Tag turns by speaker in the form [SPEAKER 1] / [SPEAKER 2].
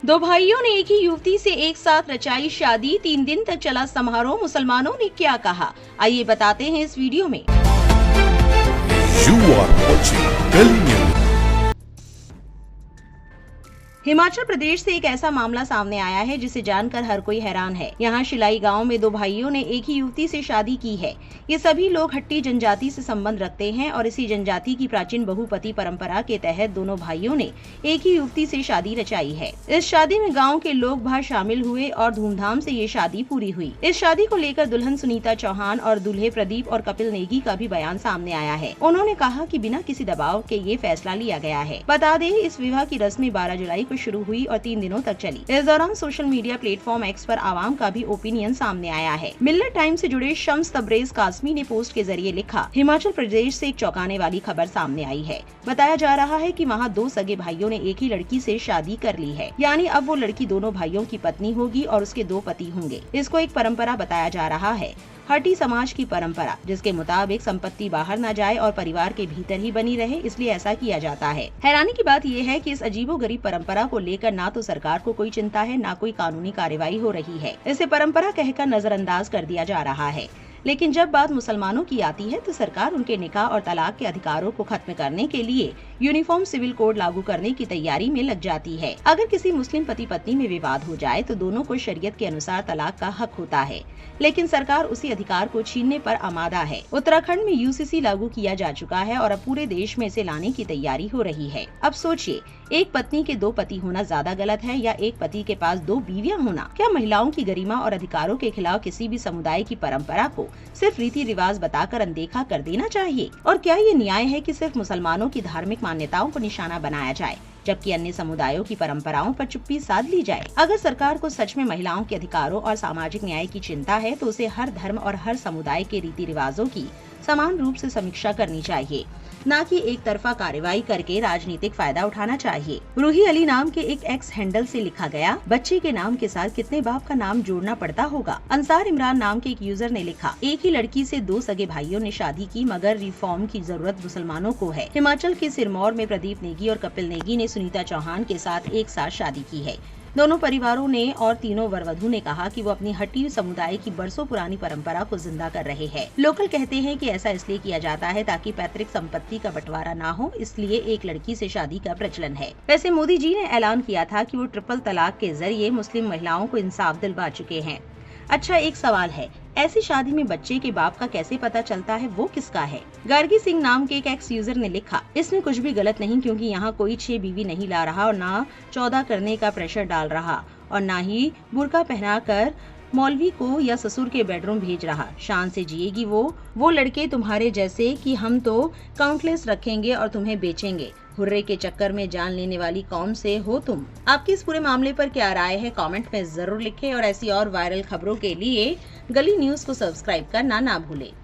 [SPEAKER 1] दो भाइयों ने एक ही युवती से एक साथ रचाई शादी, 3 दिन तक चला समारोह। मुसलमानों ने क्या कहा, आइए बताते हैं इस वीडियो में।
[SPEAKER 2] You are watching Kali News.
[SPEAKER 1] Himachal Pradesh से एक ऐसा मामला सामने आया है जिसे जानकर हर कोई हैरान है। यहाँ शिलाई गांव में दो भाइयों ने एक ही युवती से शादी की है। ये सभी लोग हट्टी जनजाति से संबंध रखते हैं और इसी जनजाति की प्राचीन बहुपति परंपरा के तहत दोनों भाइयों ने एक ही युवती से शादी रचाई है। इस शादी में गाँव के लोग बाहर शामिल हुए और धूमधाम से ये शादी पूरी हुई। इस शादी को लेकर दुल्हन सुनीता चौहान और दूल्हे प्रदीप और कपिल नेगी का भी बयान सामने आया है। उन्होंने कहा कि बिना किसी दबाव के ये फैसला लिया गया है। बता दें, इस विवाह की रस्में 12 जुलाई को शुरू हुई और 3 दिनों तक चली। इस दौरान सोशल मीडिया प्लेटफॉर्म एक्स पर आवाम का भी ओपिनियन सामने आया है। मिल्लत टाइम से जुड़े शम्स तब्रेज कासमी ने पोस्ट के जरिए लिखा, हिमाचल प्रदेश से एक चौंकाने वाली खबर सामने आई है। बताया जा रहा है कि वहां 2 सगे भाइयों ने एक ही लड़की से शादी कर ली है, यानी अब वो लड़की दोनों भाइयों की पत्नी होगी और उसके 2 पति होंगे। इसको एक परंपरा बताया जा रहा है, हट्टी समाज की परंपरा, जिसके मुताबिक संपत्ति बाहर न जाए और परिवार के भीतर ही बनी रहे, इसलिए ऐसा किया जाता है। हैरानी की बात यह है कि इस अजीबोगरीब परंपरा को लेकर ना तो सरकार को कोई चिंता है, ना कोई कानूनी कार्रवाई हो रही है। इसे परंपरा कहकर नजरअंदाज कर दिया जा रहा है। लेकिन जब बात मुसलमानों की आती है तो सरकार उनके निकाह और तलाक के अधिकारों को खत्म करने के लिए यूनिफॉर्म सिविल कोड लागू करने की तैयारी में लग जाती है। अगर किसी मुस्लिम पति पत्नी में विवाद हो जाए तो दोनों को शरीयत के अनुसार तलाक का हक होता है, लेकिन सरकार उसी अधिकार को छीनने पर आमादा है। उत्तराखंड में यूसीसी लागू किया जा चुका है और अब पूरे देश में इसे लाने की तैयारी हो रही है। अब सोचिए, एक पत्नी के 2 पति होना ज्यादा गलत है या एक पति के पास 2 बीवियां होना? क्या महिलाओं की गरिमा और अधिकारों के खिलाफ किसी भी समुदाय की परंपरा को सिर्फ रीति रिवाज बताकर अनदेखा कर देना चाहिए? और क्या ये न्याय है कि सिर्फ मुसलमानों की धार्मिक मान्यताओं को निशाना बनाया जाए, जबकि अन्य समुदायों की परंपराओं पर चुप्पी साध ली जाए? अगर सरकार को सच में महिलाओं के अधिकारों और सामाजिक न्याय की चिंता है तो उसे हर धर्म और हर समुदाय के रीति रिवाजों की समान रूप से समीक्षा करनी चाहिए, न कि एक तरफा कार्रवाई करके राजनीतिक फायदा उठाना चाहिए। रूही अली नाम के एक एक्स हैंडल से लिखा गया, बच्चे के नाम के साथ कितने बाप का नाम जोड़ना पड़ता होगा। अंसार इमरान नाम के एक यूजर ने लिखा, एक ही लड़की से 2 सगे भाइयों ने शादी की, मगर रिफॉर्म की जरूरत मुसलमानों को है। हिमाचल के सिरमौर में प्रदीप नेगी और कपिल नेगी ने सुनीता चौहान के साथ एक साथ शादी की है। दोनों परिवारों ने और तीनों वरवधू ने कहा कि वो अपनी हट्टी समुदाय की बरसों पुरानी परंपरा को जिंदा कर रहे हैं। लोकल कहते हैं कि ऐसा इसलिए किया जाता है ताकि पैतृक संपत्ति का बंटवारा ना हो, इसलिए एक लड़की से शादी का प्रचलन है। वैसे मोदी जी ने ऐलान किया था कि वो ट्रिपल तलाक के जरिए मुस्लिम महिलाओं को इंसाफ दिलवा चुके हैं। अच्छा, एक सवाल है, ऐसी शादी में बच्चे के बाप का कैसे पता चलता है वो किसका है? गार्गी सिंह नाम के एक एक्स यूजर ने लिखा, इसमें कुछ भी गलत नहीं, क्योंकि यहाँ कोई 6 बीवी नहीं ला रहा और ना 14 करने का प्रेशर डाल रहा और ना ही बुर्का पहनाकर मौलवी को या ससुर के बेडरूम भेज रहा। शान से जिएगी वो लड़के तुम्हारे जैसे कि हम तो काउंटलेस रखेंगे और तुम्हें बेचेंगे। हुर्रे के चक्कर में जान लेने वाली कौम से हो तुम। आपकी इस पूरे मामले पर क्या राय है, कमेंट में जरूर लिखें और ऐसी और वायरल खबरों के लिए गली न्यूज को सब्सक्राइब करना ना भूलें।